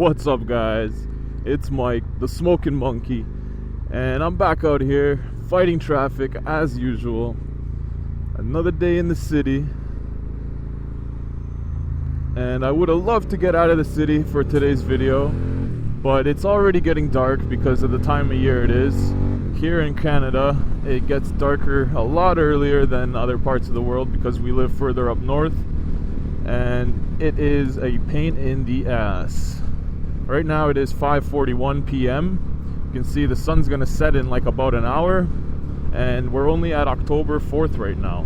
What's up, guys? It's Mike, the Smokin Monkey, and I'm back out here fighting traffic as usual. Another day in the city, and I would have loved to get out of the city for today's video, but it's already getting dark because of the time of year it is. Here in Canada, it gets darker a lot earlier than other parts of the world because we live further up north, and it is a pain in the ass. Right now it is 5:41 p.m. You can see the sun's gonna set in like about an hour, and we're only at October 4th right now.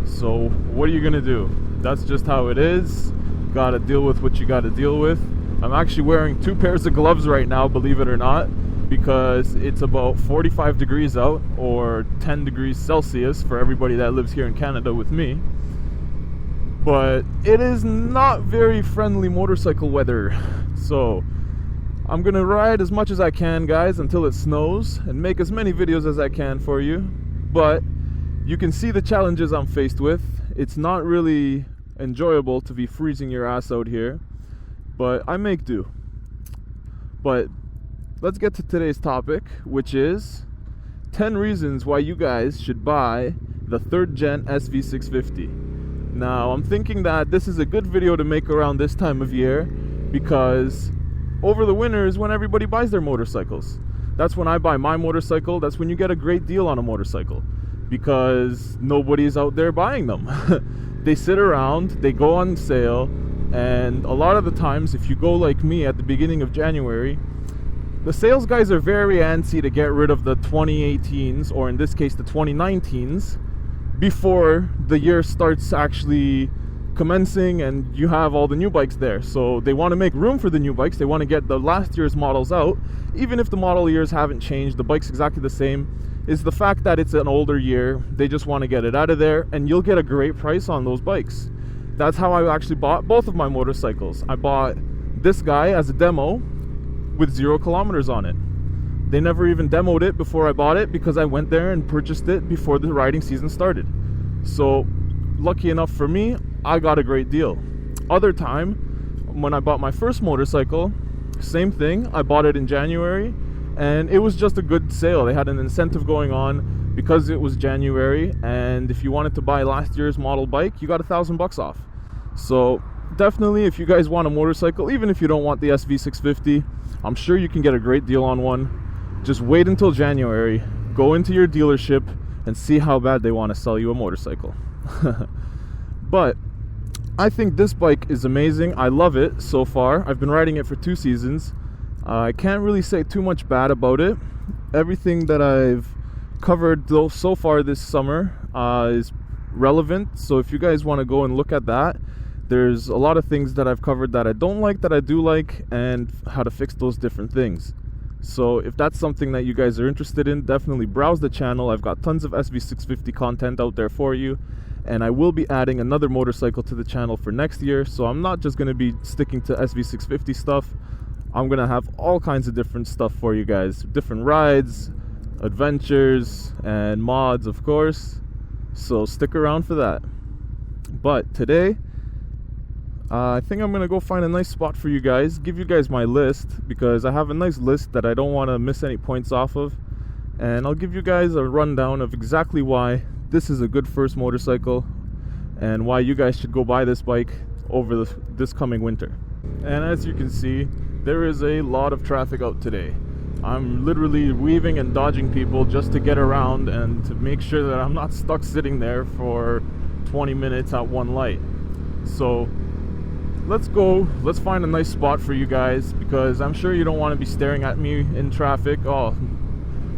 So what are you gonna do? That's just how it is. Gotta deal with what you gotta deal with. I'm actually wearing 2 pairs of gloves right now, believe it or not, because it's about 45 degrees out, or 10 degrees Celsius for everybody that lives here in Canada with me. But it is not very friendly motorcycle weather. So I'm gonna ride as much as I can, guys, until it snows, and make as many videos as I can for you. But you can see the challenges I'm faced with. It's not really enjoyable to be freezing your ass out here, but I make do. But let's get to today's topic, which is 10 reasons why you guys should buy the 3rd gen SV650. Now, I'm thinking that this is a good video to make around this time of year, because over the winter is when everybody buys their motorcycles. That's when I buy my motorcycle. That's when you get a great deal on a motorcycle, because nobody's out there buying them. They sit around, they go on sale, and a lot of the times, if you go like me at the beginning of January, the sales guys are very antsy to get rid of the 2018s, or in this case the 2019s, before the year starts actually commencing and you have all the new bikes there. So they want to make room for the new bikes. They want to get the last year's models out, even if the model years haven't changed, the bike's exactly the same. Is the fact that it's an older year, they just want to get it out of there, and you'll get a great price on those bikes. That's how I actually bought both of my motorcycles. I bought this guy as a demo with 0 kilometers on it. They never even demoed it before I bought it, because I went there and purchased it before the riding season started. So lucky enough for me, I got a great deal. Other time, when I bought my first motorcycle, same thing. I bought it in January, and it was just a good sale. They had an incentive going on because it was January, and if you wanted to buy last year's model bike, you got $1,000 off. So definitely, if you guys want a motorcycle, even if you don't want the SV650, I'm sure you can get a great deal on one. Just wait until January, go into your dealership, and see how bad they want to sell you a motorcycle. But I think this bike is amazing. I love it so far. I've been riding it for 2 seasons. I can't really say too much bad about it. Everything that I've covered though so far this summer is relevant. So if you guys want to go and look at that, there's a lot of things that I've covered that I don't like, that I do like, and how to fix those different things. So if that's something that you guys are interested in, definitely browse the channel. I've got tons of SV650 content out there for you, and I will be adding another motorcycle to the channel for next year. So I'm not just going to be sticking to SV650 stuff. I'm going to have all kinds of different stuff for you guys. Different rides, adventures, and mods, of course. So stick around for that. But today, I think I'm going to go find a nice spot for you guys, give you guys my list, because I have a nice list that I don't want to miss any points off of. And I'll give you guys a rundown of exactly why this is a good first motorcycle, and why you guys should go buy this bike over this coming winter. And as you can see, there is a lot of traffic out today. I'm literally weaving and dodging people just to get around and to make sure that I'm not stuck sitting there for 20 minutes at one light. So let's find a nice spot for you guys, because I'm sure you don't want to be staring at me in traffic. Oh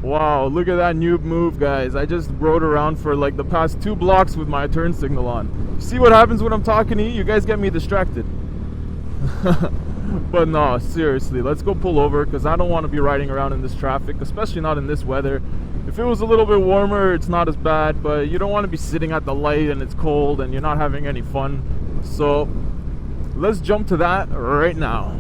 wow, look at that noob move, guys. I just rode around for like the past 2 blocks with my turn signal on. See what happens when I'm talking to you? You guys get me distracted. But no, seriously, let's go pull over, because I don't want to be riding around in this traffic, especially not in this weather. If it was a little bit warmer, it's not as bad, but you don't want to be sitting at the light and it's cold and you're not having any fun. So let's jump to that right now.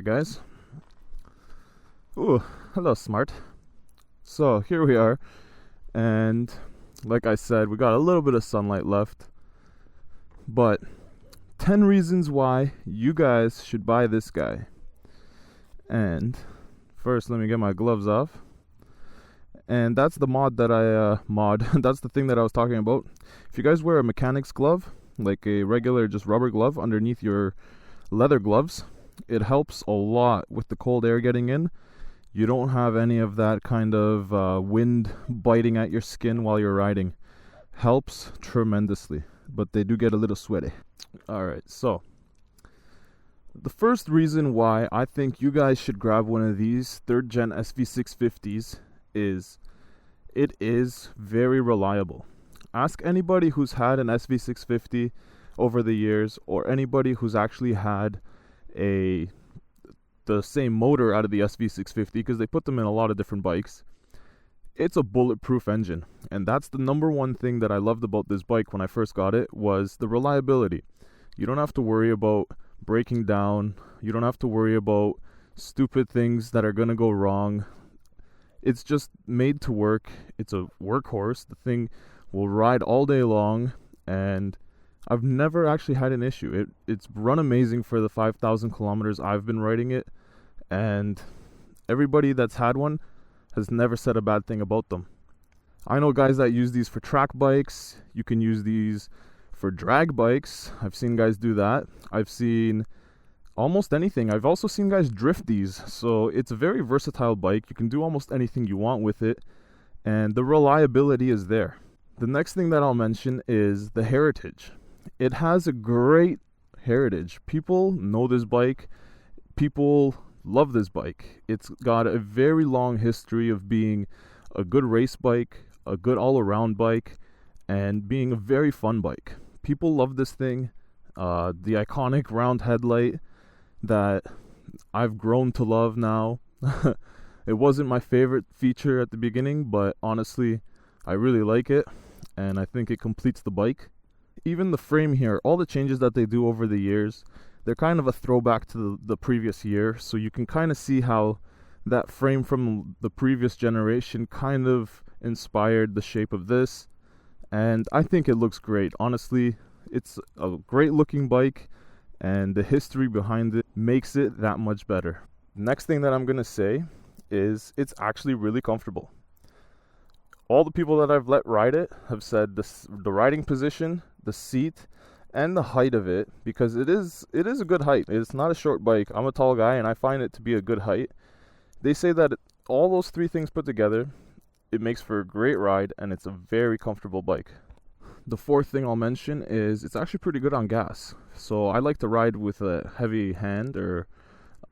Alright guys. Ooh, hello Smart. So here we are, and like I said, we got a little bit of sunlight left, but 10 reasons why you guys should buy this guy. And first, let me get my gloves off. And that's the mod that that's the thing that I was talking about. If you guys wear a mechanic's glove, like a regular just rubber glove underneath your leather gloves, it helps a lot with the cold air getting in. You don't have any of that kind of wind biting at your skin while you're riding. Helps tremendously, but they do get a little sweaty. Alright, so the first reason why I think you guys should grab one of these 3rd gen SV650s is it is very reliable. Ask anybody who's had an SV650 over the years, or anybody who's actually had the same motor out of the SV650, because they put them in a lot of different bikes. It's a bulletproof engine, and that's the number one thing that I loved about this bike when I first got it, was the reliability. You don't have to worry about breaking down. You don't have to worry about stupid things that are going to go wrong. It's just made to work. It's a workhorse. The thing will ride all day long, and I've never actually had an issue. It's run amazing for the 5,000 kilometers I've been riding it, and everybody that's had one has never said a bad thing about them. I know guys that use these for track bikes. You can use these for drag bikes. I've seen guys do that. I've seen almost anything. I've also seen guys drift these. So it's a very versatile bike. You can do almost anything you want with it, and the reliability is there. The next thing that I'll mention is the heritage. It has a great heritage. People know this bike. People love this bike. It's got a very long history of being a good race bike, a good all-around bike, and being a very fun bike. People love this thing. The iconic round headlight that I've grown to love now. It wasn't my favorite feature at the beginning, but honestly, I really like it, and I think it completes the bike. Even the frame here, all the changes that they do over the years, they're kind of a throwback to the previous year, so you can kind of see how that frame from the previous generation kind of inspired the shape of this, and I think it looks great. Honestly, it's a great looking bike, and the history behind it makes it that much better. Next thing that I'm going to say is it's actually really comfortable. All the people that I've let ride it have said the riding position, the seat, and the height of it, because it is a good height. It's not a short bike. I'm a tall guy, and I find it to be a good height. They say that all those three things put together, it makes for a great ride, and it's a very comfortable bike. The fourth thing I'll mention is it's actually pretty good on gas. So I like to ride with a heavy hand or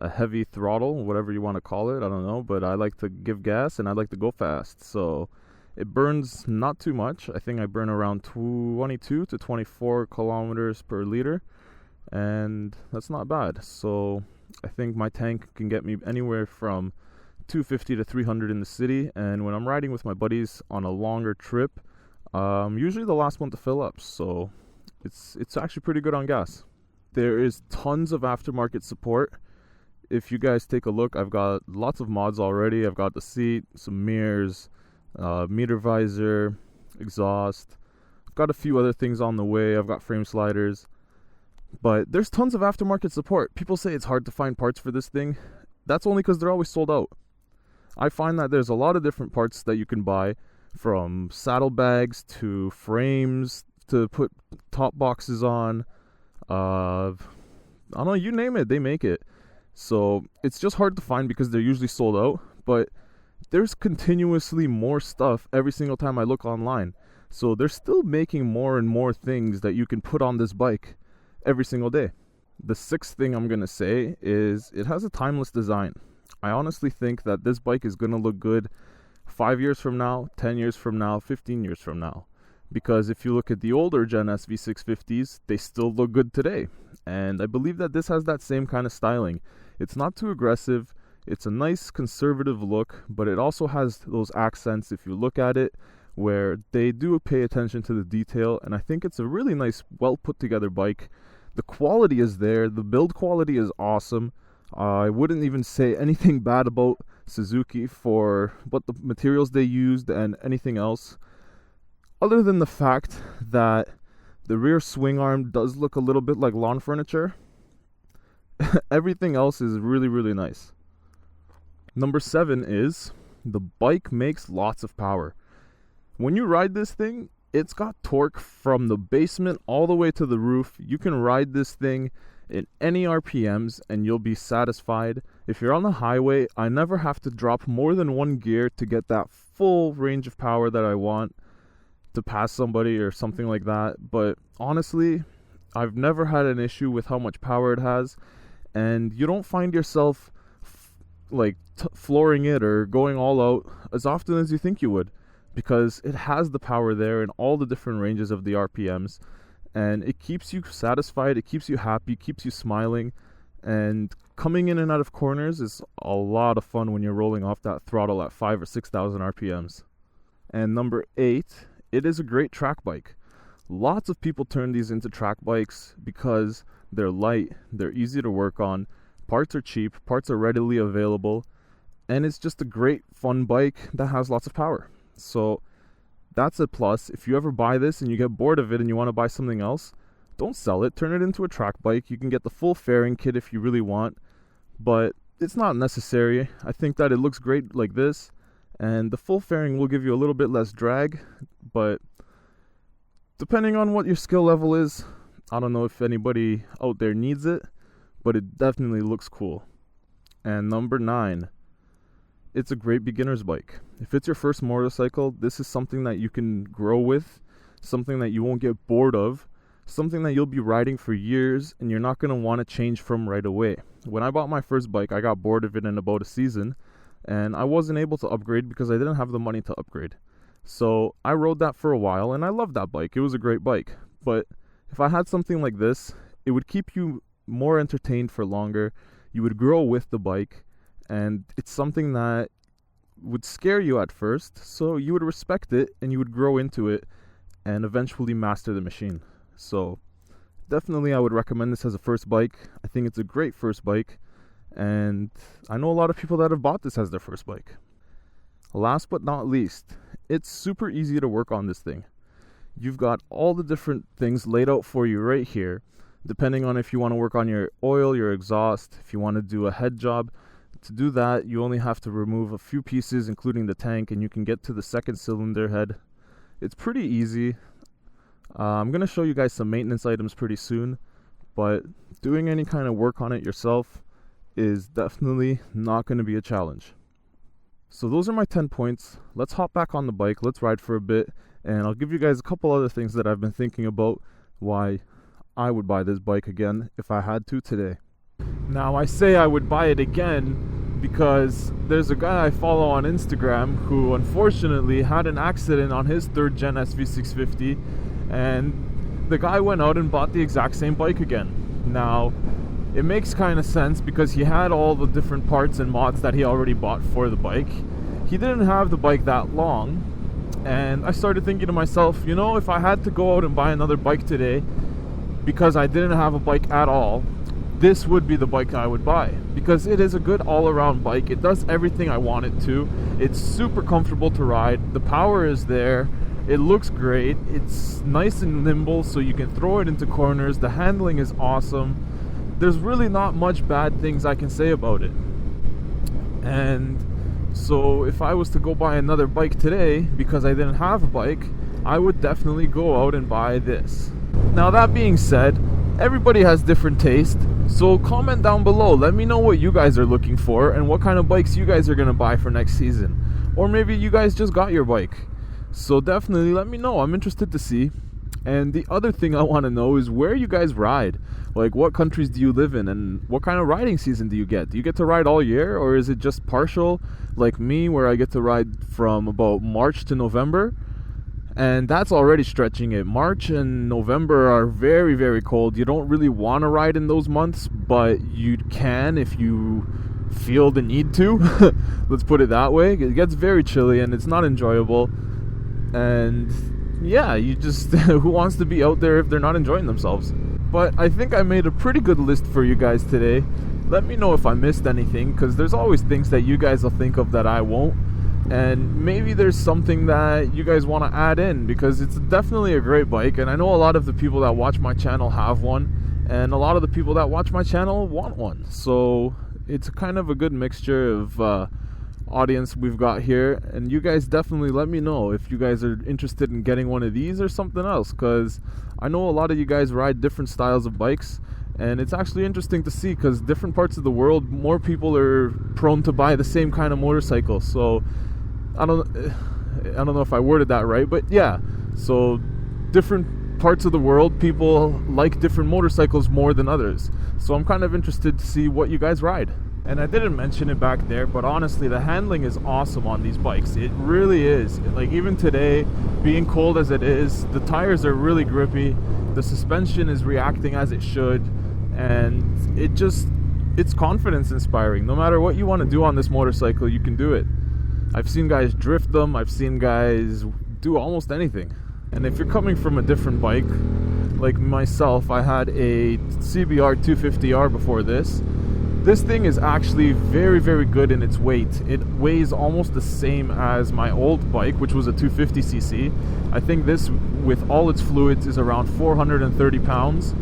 a heavy throttle, whatever you want to call it. I don't know, but I like to give gas, and I like to go fast. So it burns not too much. I think I burn around 22 to 24 kilometers per liter, and that's not bad. So I think my tank can get me anywhere from 250 to 300 in the city, and when I'm riding with my buddies on a longer trip, usually the last one to fill up. So it's actually pretty good on gas. There is tons of aftermarket support. If you guys take a look, I've got lots of mods already. I've got the seat, some mirrors, meter visor, exhaust. I've got a few other things on the way. I've got frame sliders, but there's tons of aftermarket support. People say it's hard to find parts for this thing. That's only because they're always sold out. I find that there's a lot of different parts that you can buy, from saddlebags to frames to put top boxes on. I don't know, you name it, they make it. So it's just hard to find because they're usually sold out, but there's continuously more stuff every single time I look online. So they're still making more and more things that you can put on this bike every single day. The sixth thing I'm going to say is it has a timeless design. I honestly think that this bike is going to look good 5 years from now, 10 years from now, 15 years from now. Because if you look at the older Gen SV650s, they still look good today. And I believe that this has that same kind of styling. It's not too aggressive. It's a nice conservative look, but it also has those accents, if you look at it, where they do pay attention to the detail. And I think it's a really nice, well put together bike. The quality is there. The build quality is awesome. I wouldn't even say anything bad about Suzuki for what the materials they used and anything else, other than the fact that the rear swing arm does look a little bit like lawn furniture. Everything else is really, really nice. Number 7 is the bike makes lots of power. When you ride this thing, it's got torque from the basement all the way to the roof. You can ride this thing in any RPMs and you'll be satisfied. If you're on the highway, I never have to drop more than one gear to get that full range of power that I want to pass somebody or something like that. But honestly, I've never had an issue with how much power it has, and you don't find yourself flooring it or going all out as often as you think you would, because it has the power there in all the different ranges of the RPMs, and it keeps you satisfied, it keeps you happy, keeps you smiling, and coming in and out of corners is a lot of fun when you're rolling off that throttle at 5,000 or 6,000 RPMs. And number 8, it is a great track bike. Lots of people turn these into track bikes because they're light, they're easy to work on, parts are cheap, parts are readily available, and it's just a great fun bike that has lots of power. So that's a plus. If you ever buy this and you get bored of it and you want to buy something else, don't sell it, turn it into a track bike. You can get the full fairing kit if you really want, but it's not necessary. I think that it looks great like this, and the full fairing will give you a little bit less drag, but depending on what your skill level is, I don't know if anybody out there needs it, but it definitely looks cool. And number 9, it's a great beginner's bike. If it's your first motorcycle, this is something that you can grow with, something that you won't get bored of, something that you'll be riding for years and you're not going to want to change from right away. When I bought my first bike, I got bored of it in about a season, and I wasn't able to upgrade because I didn't have the money to upgrade. So I rode that for a while and I loved that bike. It was a great bike. But if I had something like this, it would keep you more entertained for longer. You would grow with the bike, and it's something that would scare you at first, so you would respect it and you would grow into it and eventually master the machine. So definitely I would recommend this as a first bike. I think it's a great first bike, and I know a lot of people that have bought this as their first bike. Last but not least, it's super easy to work on this thing. You've got all the different things laid out for you right here, depending on if you want to work on your oil, your exhaust, if you want to do a head job. To do that, you only have to remove a few pieces, including the tank, and you can get to the second cylinder head. It's pretty easy. I'm going to show you guys some maintenance items pretty soon, but doing any kind of work on it yourself is definitely not going to be a challenge. So those are my 10 points. Let's hop back on the bike, let's ride for a bit, and I'll give you guys a couple other things that I've been thinking about why I would buy this bike again if I had to today. Now, I say I would buy it again because there's a guy I follow on Instagram who unfortunately had an accident on his 3rd Gen SV650, and the guy went out and bought the exact same bike again. Now, it makes kind of sense because he had all the different parts and mods that he already bought for the bike. He didn't have the bike that long, and I started thinking to myself, you know, if I had to go out and buy another bike today because I didn't have a bike at all, this would be the bike I would buy, because it is a good all-around bike. It does everything I want it to. It's super comfortable to ride. The power is there. It looks great. It's nice and nimble, so you can throw it into corners. The handling is awesome. There's really not much bad things I can say about it. And so if I was to go buy another bike today because I didn't have a bike, I would definitely go out and buy this. Now, that being said, everybody has different taste, so comment down below. Let me know what you guys are looking for and what kind of bikes you guys are going to buy for next season. Or maybe you guys just got your bike. So definitely let me know. I'm interested to see. And the other thing I want to know is where you guys ride. Like, what countries do you live in, and what kind of riding season do you get? Do you get to ride all year, or is it just partial like me, where I get to ride from about March to November? And that's already stretching it. March and November are very, very cold. You don't really want to ride in those months, but you can if you feel the need to. Let's put it that way. It gets very chilly and it's not enjoyable. And yeah, you just who wants to be out there if they're not enjoying themselves? But I think I made a pretty good list for you guys today. let me know if I missed anything, because there's always things that you guys will think of that I won't, and maybe there's something that you guys want to add in, because it's definitely a great bike, and I know a lot of the people that watch my channel have one, and a lot of the people that watch my channel want one. So it's kind of a good mixture of audience we've got here, and you guys definitely let me know if you guys are interested in getting one of these or something else, because I know a lot of you guys ride different styles of bikes, and it's actually interesting to see, because different parts of the world, more people are prone to buy the same kind of motorcycle. So I don't know if I worded that right, but yeah, so different parts of the world, people like different motorcycles more than others. So I'm kind of interested to see what you guys ride. And I didn't mention it back there, but honestly, the handling is awesome on these bikes. It really is. Like, even today, being cold as it is, the tires are really grippy, the suspension is reacting as it should, and it's confidence inspiring. No matter what you want to do on this motorcycle, you can do it. I've seen guys drift them, I've seen guys do almost anything. And if you're coming from a different bike, like myself, I had a CBR 250R before this. This thing is actually very, very good in its weight. It weighs almost the same as my old bike, which was a 250cc. I think this, with all its fluids, is around 430 pounds.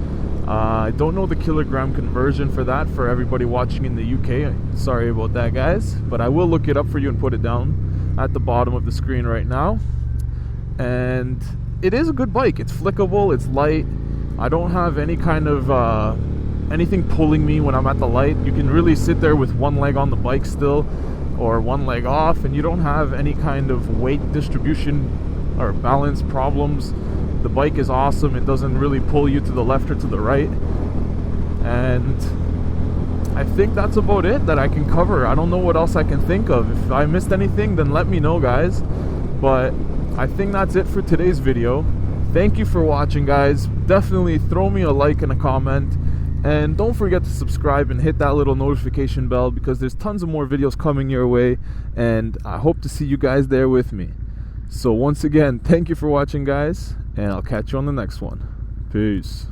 I don't know the kilogram conversion for that for everybody watching in the UK. Sorry about that, guys. But I will look it up for you and put it down at the bottom of the screen right now. And it is a good bike. It's flickable, it's light. I don't have any kind of anything pulling me when I'm at the light. You can really sit there with one leg on the bike still, or one leg off, and you don't have any kind of weight distribution or balance problems. The bike is awesome. It doesn't really pull you to the left or to the right. And I think that's about it that I can cover. I don't know what else I can think of. If I missed anything, then let me know, guys. But I think that's it for today's video. Thank you for watching, guys. Definitely throw me a like and a comment. And don't forget to subscribe and hit that little notification bell, because there's tons of more videos coming your way, and I hope to see you guys there with me. So once again, thank you for watching, guys, and I'll catch you on the next one. Peace.